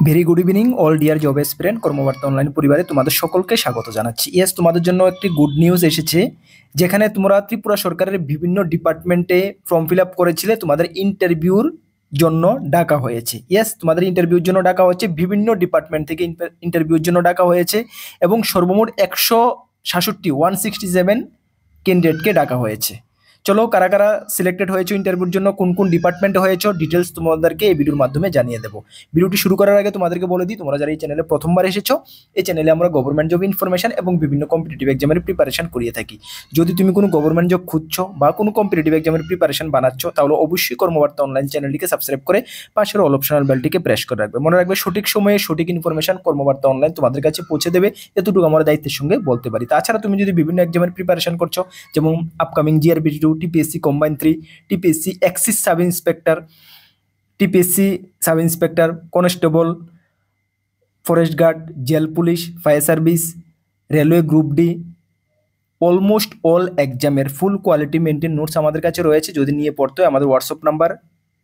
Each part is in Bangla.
Very good evening all dear job aspirant Karmabarta online পরিবারে তোমাদের সকলকে স্বাগত জানাচ্ছি। ইয়েস, তোমাদের জন্য একটি গুড নিউজ এসেছে, যেখানে তোমরা ত্রিপুরা সরকারের বিভিন্ন ডিপার্টমেন্টে ফর্ম ফিল আপ করেছিলে, তোমাদের ইন্টারভিউর জন্য ডাকা হয়েছে। ইয়েস, তোমাদের ইন্টারভিউর জন্য ডাকা হচ্ছে, বিভিন্ন ডিপার্টমেন্ট থেকে ইন্টারভিউর জন্য ডাকা হয়েছে এবং সর্বমোট 167 ক্যান্ডিডেটকে ডাকা হয়েছে। চলো, কারা কারা সিলেক্টেড হয়েছে ইন্টারভিউর জন্য, কোন কোন ডিপার্টমেন্টে হয়েছে, ডিটেলস তোমাদেরকে এই ভিডিওর মাধ্যমে জানিয়ে দেবো। ভিডিওটি শুরু করার আগে তোমাদেরকে বলে দিই, তোমরা যারা এই চ্যানেলে প্রথমবার এসেছো, এই চ্যানেলে আমরা গভর্নমেন্ট জব ইনফরমেশন এবং বিভিন্ন কম্পিটিটিভ এক্সামের প্রিপারেশন করিয়ে থাকি। যদি তুমি কোনো গভর্নমেন্ট জব খুঁজছো বা কোনো কম্পিটিটিভ এক্সামের প্রিপারেশন বানাচ্ছো, তাহলে অবশ্যই কর্মবার্তা অনলাইন চ্যানেলটিকে সাবস্ক্রাইব করে পাশের অল অপশনাল বেলটিকে প্রেস করে রাখবে। মনে রাখবে, সঠিক সময়ে সঠিক ইনফরমেশন কর্মবার্তা অনলাইন তোমাদের কাছে পৌঁছে দেবে, এতটুকু আমরা দায়িত্বের সঙ্গে বলতে পারি। তাছাড়া তুমি যদি বিভিন্ন এক্সামের প্রিপারেশন করছো, যেমন আপকামিং জিআরবিটি2, TPSC combine 3, TPSC excise sub inspector, TPSC sub inspector, constable, forest guard, jail police, fire service, railway group D, almost all এক্সামের ফুল কোয়ালিটি মেনটেন নোটস আমাদের কাছে রয়েছে। যদি নিয়ে পড়তে হয়, আমাদের হোয়াটসঅ্যাপ নাম্বার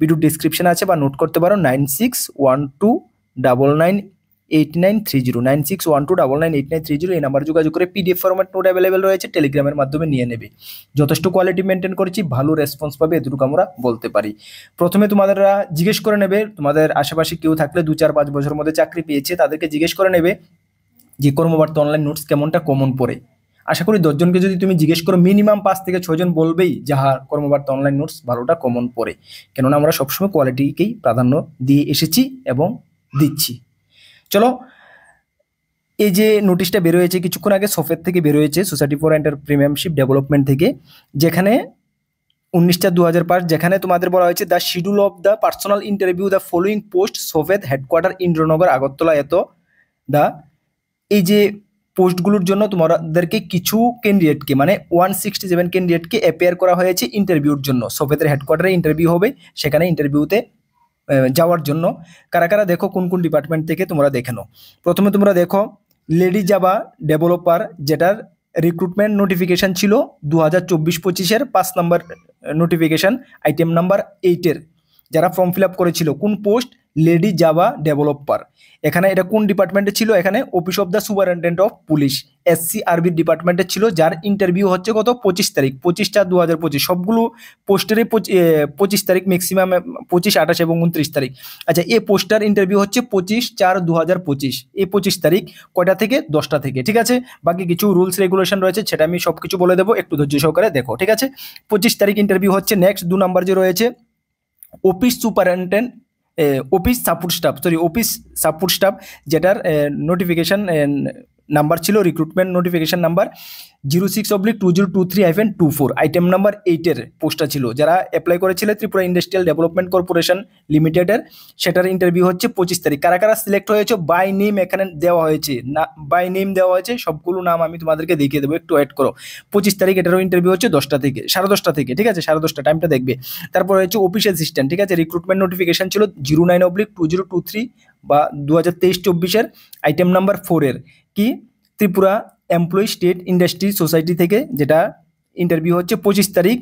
ভিডিও ডিসক্রিপশন আছে, বা নোট করতে পারো 9612998930, 9612998930। এই নাম্বার যোগাযোগ করে পিডিএফ ফরম্যাট নোট অ্যাভেলেবেল রয়েছে, টেলিগ্রামের মাধ্যমে নিয়ে নেবে। যথেষ্ট কোয়ালিটি মেনটেন করেছি, ভালো রেসপন্স পাবে, এতটুকু আমরা বলতে পারি। প্রথমে তোমাদেররা জিজ্ঞেস করে নেবে, তোমাদের আশেপাশে কেউ থাকলে 2-4-5 বছরের মধ্যে চাকরি পেয়েছে, তাদেরকে জিজ্ঞেস করে নেবে যে কর্মবার্তা অনলাইন নোটস কেমনটা কমন পড়ে। আশা করি 10 জনকে যদি তুমি জিজ্ঞেস করো, মিনিমাম 5 থেকে 6 জন বলবেই যাহা কর্মবার্তা অনলাইন নোটস ভালোটা কমন পড়ে। কেননা আমরা সবসময় কোয়ালিটিকেই প্রাধান্য দিয়ে এসেছি এবং দিচ্ছি। চলো, এই যে নোটিশটা বেরোয়েছে কিছুক্ষণ আগে, সফের থেকে বেরোয়েছে, সোসাইটি ফর এন্টারপ্রেনিয়রশিপ ডেভেলপমেন্ট থেকে, যেখানে 19/2005, যেখানে তোমাদের বলা হয়েছে the schedule of the personal interview the following post সফেদ হেডকোয়ার্টার ইন্দ্রনগর আগরতলা দা। এই যে পোস্টগুলোর জন্য তোমাদেরকে কিছু ক্যান্ডিডেটকে, মানে 167 ক্যান্ডিডেটকে অ্যাপিয়ার করা হয়েছে ইন্টারভিউর জন্য। সফেদের হেডকোয়ার্টারে ইন্টারভিউ হবে, সেখানে ইন্টারভিউতে যাওয়ার জন্য কারা কারা দেখো, কোন কোন ডিপার্টমেন্ট থেকে তোমরা দেখে নাও। প্রথমে তোমরা দেখো লেডি জাভা ডেভেলপার, যেটার রিক্রুটমেন্ট নোটিফিকেশান ছিল 2024-25-এর 5 নম্বর নোটিফিকেশান, আইটেম নাম্বার 8-এর। যারা ফর্ম ফিল আপ করেছিল, কোন পোস্ট? Lady Java developer. এখানে এটা কোন ডিপার্টমেন্টে ছিল? এখানে office of the superintendent of police, SCRB ডিপার্টমেন্টে ছিল, যার ইন্টারভিউ হচ্ছে কত? 25 তারিখ, 25/4/2025। সবগুলো পোস্টেরই 25 তারিখ, ম্যাক্সিমাম 25, 28 এবং 29 তারিখ। আচ্ছা, এই পোস্টার ইন্টারভিউ হচ্ছে 25/4/2025, এই 25 তারিখ, কয়টা থেকে? 10টা থেকে। ঠিক আছে, বাকি কিছু রুলস রেগুলেশন রয়েছে, সেটা আমি সব কিছু বলে দেবো, একটু ধৈর্য সহকারে দেখো। ঠিক আছে, 25 তারিখ ইন্টারভিউ হচ্ছে। নেক্সট 2 নাম্বার যে রয়েছে, office superintendent, office support staff, যেটার নোটিফিকেশান নাম্বার ছিল, recruitment notification number 06/2023-24, item number 8-এর পোস্টটা ছিল। যারা অ্যাপ্লাই করেছিল ত্রিপুরা ইন্ডাস্ট্রিয়াল ডেভেলপমেন্ট কর্পোরেশন লিমিটেডের, সেটার ইন্টারভিউ হচ্ছে 25 তারিখ। কারা কারা সিলেক্ট হয়েছে? বাই নেম এখানে দেওয়া হয়েছে, না বাই নেম দেওয়া হয়েছে, সবগুলো নাম আমি তোমাদেরকে দেখিয়ে দেবো, একটু ওয়েট করো। 25 তারিখ এটারও ইন্টারভিউ হচ্ছে 10টা থেকে, 10:30 থেকে। ঠিক আছে, 10:30 টাইমটা দেখবে। তারপর হচ্ছে অফিস অ্যাসিস্ট্যান্ট। ঠিক আছে, রিক্রুটমেন্ট নোটিফিকেশান ছিল 09/2023 বা 2023-24-এর, আইটেম নাম্বার 4-এর, কি? Tripura employee state industry society থেকে, যেটা ইন্টারভিউ হচ্ছে 25 তারিখ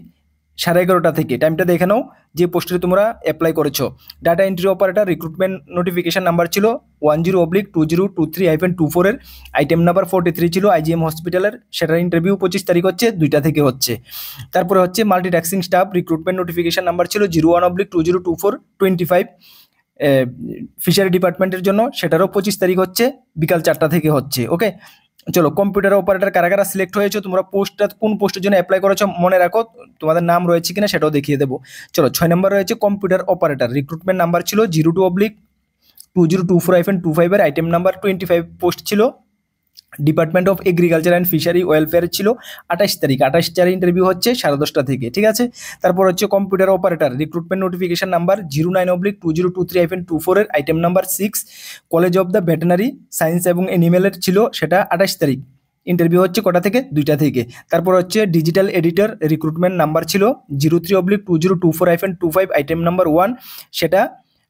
11:30 থেকে। টাইমটা দেখে নাও, যে পোস্টে তোমরা অ্যাপ্লাই করেছো। Data entry operator, recruitment notification number ছিল 10/2023-24-এর, আইটেম নাম্বার 43 ছিল, IGM হসপিটালের, সেটার ইন্টারভিউ 25 তারিখ হচ্ছে, 2টা থেকে হচ্ছে। তারপরে হচ্ছে multitasking staff, recruitment notification number ছিল 01/2024-25, ফিশারি ডিপার্টমেন্টের জন্য, সেটারও 25 তারিখ হচ্ছে, বিকাল 4টা থেকে হচ্ছে। ওকে, চলো, কম্পিউটার অপারেটর কারা কারা সিলেক্ট হয়েছে, তোমরা পোস্টটা কোন পোস্টের জন্য অ্যাপ্লাই করেছো মনে রাখো, তোমাদের নাম রয়েছে কিনা সেটাও দেখিয়ে দেবো। চলো, 6 নম্বর রয়েছে কম্পিউটার অপারেটর, রিক্রুটমেন্ট নাম্বার ছিল 02/2024-25-এর, আইটেম নাম্বার 25 পোস্ট ছিল, department of agriculture and fishery welfare ছিল। 28 তারিখ, 28 তারিখ ইন্টারভিউ হচ্ছে 10:30 থেকে। ঠিক আছে, তারপর হচ্ছে computer operator, recruitment notification number 09/2023-24-এর, item number 6, college of the veterinary science এবং অ্যানিমেলের ছিল, সেটা 28 তারিখ, ইন্টারভিউ হচ্ছে কটা থেকে? 2টা থেকে। তারপর হচ্ছে ডিজিটাল এডিটর, রিক্রুটমেন্ট নাম্বার ছিল 03/2024-25, আইটেম নাম্বার 1, সেটা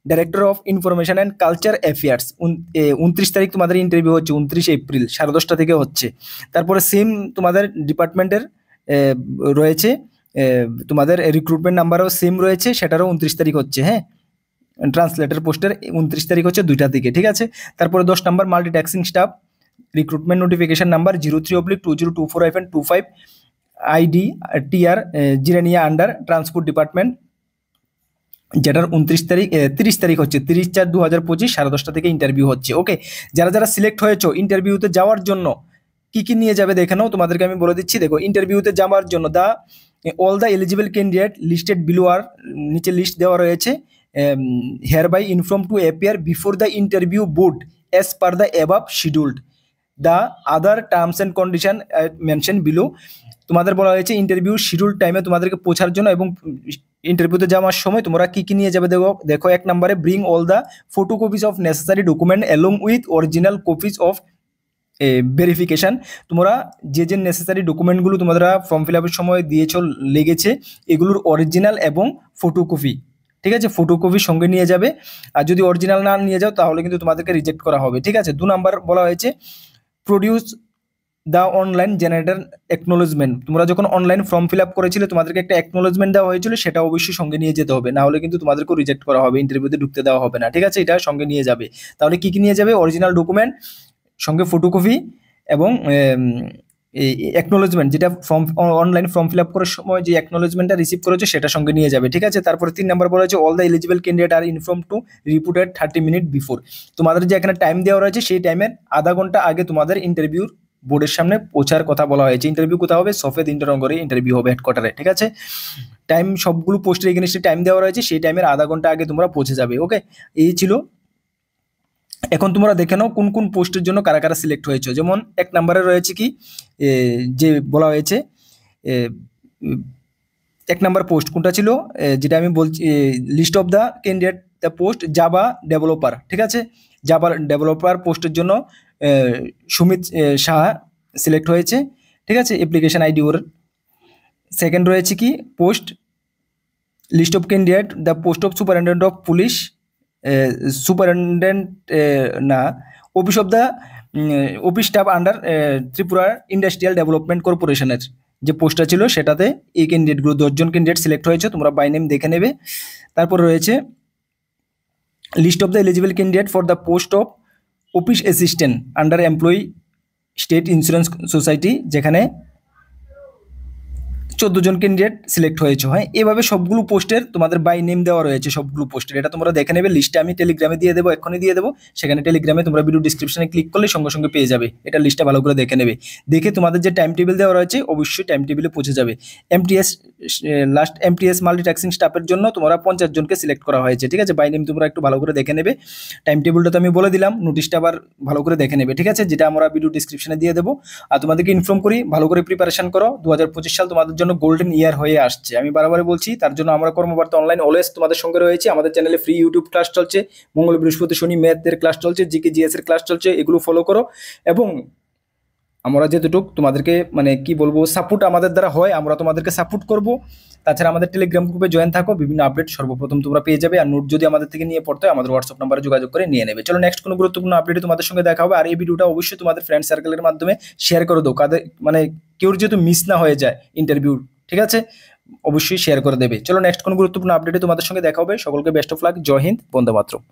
director of information and culture affairs. 29 তারিখ তোমাদের ইন্টারভিউ হচ্ছে, 29 এপ্রিল 10:30 থেকে হচ্ছে। তারপরে সেম তোমাদের ডিপার্টমেন্টের রয়েছে, তোমাদের রিক্রুটমেন্ট নাম্বারও সেম রয়েছে, সেটারও 29 তারিখ হচ্ছে। হ্যাঁ, ট্রান্সলেটর পোস্টের 29 তারিখ হচ্ছে 2টার দিকে, ঠিক আছে। তারপরে 10 number multitasking staff recruitment notification number 03/2024-25 ID TR Jirania under transport department, যেটার 30 তারিখ হচ্ছে 30/4/2025 10:30 থেকে ইন্টারভিউ হচ্ছে। ওকে, যারা যারা সিলেক্ট হয়েছো ইন্টারভিউতে যাওয়ার জন্য কি কি নিয়ে যাবে দেখে নাও, তোমাদেরকে আমি বলে দিচ্ছি। দেখো, ইন্টারভিউতে যাওয়ার জন্য all the eligible candidate listed below are, নিচে লিস্ট দেওয়া রয়েছে, hereby inform to appear before the interview board as per the above scheduled, the other terms and condition mention below. তোমাদের বলা হয়েছে ইন্টারভিউ শিডিউল টাইমে তোমাদেরকে পৌঁছার জন্য এবং ইন্টারভিউতে যাওয়ার সময় তোমরা কি কি নিয়ে যাবে দেখো 1 নম্বরে bring all the photocopies of necessary document along with original copies of verification. তোমরা যে যে নেসেসারি ডকুমেন্টগুলো তোমরা ফর্ম ফিল আপের সময় দিয়েছো লেগেছে, এগুলোর অরিজিনাল এবং ফটোকপি, ঠিক আছে, ফটোকপি সঙ্গে নিয়ে যাবে। আর যদি অরিজিনাল না নিয়ে যাও তাহলে কিন্তু তোমাদেরকে রিজেক্ট করা হবে, ঠিক আছে। 2 নাম্বার বলা হয়েছে produce the online generator acknowledgement. তোমরা যখন অনলাইন ফর্ম ফিল আপ করেছিলে তোমাদেরকে একটা অ্যাকনোলেজমেন্ট দেওয়া হয়েছিল, সেটা অবশ্যই সঙ্গে নিয়ে যেতে হবে, না হলে কিন্তু তোমাদেরকে রিজেক্ট করা হবে, ইন্টারভিউতে ঢুকতে দেওয়া হবে না, ঠিক আছে। এটা সঙ্গে নিয়ে যাবে। তাহলে কি কি নিয়ে যাবে? অরিজিনাল ডকুমেন্ট, সঙ্গে ফটোকপি এবং অ্যাকনোলেজমেন্ট, যেটা অনলাইন ফর্ম ফিল আপ করার সময় যে অ্যাকনোলেজমেন্টটা রিসিভ করেছো সেটা সঙ্গে নিয়ে যাবে, ঠিক আছে। তারপরে 3 নাম্বার বলা হয়েছে all the eligible candidate are inform to report at 30 minute before. তোমাদের যে এখানে টাইম দেওয়া রয়েছে সেই টাইমের আধা ঘন্টা আগে তোমাদের ইন্টারভিউর বোর্ডের সামনে পৌঁছার কথা বলা হয়েছে। ইন্টারভিউ কোথাও হবে? সফেদ ইন্টারঙ্গরে ইন্টারভিউ হবে, হেডকোয়ার্টারে, ঠিক আছে। টাইম সবগুলো পোস্টের এগেইনস্টে টাইম দেওয়া রয়েছে, সেই টাইমের আধা ঘন্টা আগে তোমরা পৌঁছে যাবে। ওকে, এই ছিল। এখন তোমরা দেখে নাও কোন কোন পোস্টের জন্য কারা কারা সিলেক্ট হয়েছে। যেমন 1 নম্বরে রয়েছে কি, যে বলা হয়েছে 1 নম্বর পোস্ট কোনটা ছিল, যেটা আমি বলছি, list of the candidate the post Java developer, ঠিক আছে। জাভা ডেভেলপার পোস্টের জন্য সুমিত সাহা সিলেক্ট হয়েছে, ঠিক আছে, অ্যাপ্লিকেশন আইডি ওর। সেকেন্ড রয়েছে কি post list of candidate the post of superintendent of police, superintendent না, office of the office staff under Tripura industrial development কর্পোরেশনের যে পোস্টটা ছিল সেটাতে এই ক্যান্ডিডেটগুলো 10 জন ক্যান্ডিডেট সিলেক্ট হয়েছে, তোমরা বাই নেম দেখে নেবে। তারপর রয়েছে list of the eligible candidate for the post of office assistant under employee state insurance society, যেখানে 14 জন ক্যান্ডিডেট সিলেক্ট হয়েছে। হ্যাঁ, এভাবে সবগুলো পোস্টের তোমাদের বাই নেম দেওয়া রয়েছে সবগুলো পোস্টের, এটা তোমরা দেখে নেবে। লিস্টটা আমি টেলিগ্রামে দিয়ে দেবো, এক্ষুনি দিয়ে দেবো, সেখানে টেলিগ্রামে তোমরা ভিডিও ডিসক্রিপশনে ক্লিক করলে সঙ্গে সঙ্গে পেয়ে যাবে। এটা লিস্টটা ভালো করে দেখে নেবে, দেখে তোমাদের যে টাইম টেবিল দেওয়া রয়েছে অবশ্যই টাইম টেবিলে পৌঁছে যাবে। এমটিএস মাল্টিটাস্কিং স্টাফের জন্য তোমরা 50 জনকে সিলেক্ট করা হয়েছে, ঠিক আছে। বাই নেম তোমরা একটু ভালো করে দেখে নেবে। টাইম টেবিলটা তো আমি বলে দিলাম, নোটিশটা আবার ভালো করে দেখে নেবে, ঠিক আছে, যেটা আমরা ভিডিও ডিসক্রিপশনে দিয়ে দেবো। আর তোমাদেরকে ইনফর্ম করি, ভালো করে প্রিপারেশন করো। 2025 সাল তোমাদের জন্য গোল্ডেন ইয়ার হয়ে আসছে, আমি বারবার বলছি। তার জন্য আমরা কর্মবার্তা অনলাইন অলওয়েজ তোমাদের সঙ্গে রয়েছে। আমাদের চ্যানেলে ফ্রি ইউটিউব ক্লাস চলছে, মঙ্গল বৃহস্পতি শনি ম্যাথের ক্লাস চলছে, জিকে জিএস এর ক্লাস চলছে, এগুলো ফলো করো। এবং আমরা যেটুকু তোমাদেরকে মানে কি বলবো সাপোর্ট আমাদের দ্বারা হয় আমরা তোমাদেরকে সাপোর্ট করব। তাছাড়া আমাদের টেলিগ্রাম গ্রুপে জয়েন থাকো, বিভিন্ন আপডেট সর্বপ্রথম তোমরা পেয়ে যাবে। আর নোট যদি আমাদের থেকে নিয়ে পড়তে হয় আমাদের হোয়াটসঅ্যাপ নাম্বারে যোগাযোগ করে নিয়ে নেবে। চলো নেক্সট কোনো গুরুত্বপূর্ণ আপডেটে তোমাদের সঙ্গে দেখা হবে। আর এই ভিডিওটা অবশ্যই তোমাদের ফ্রেন্ড সার্কেলের মাধ্যমে শেয়ার করে দাও, কাদের মানে কেউ যেহেতু মিস না হয়ে যায় ইন্টারভিউ, ঠিক আছে, অবশ্যই শেয়ার করে দেবে। চলো নেক্সট কোনো গুরুত্বপূর্ণ আপডেটে তোমাদের সঙ্গে দেখা হবে। সকলকে বেস্ট অফ লাক, জয় হিন্দ, বন্দে মাতরম।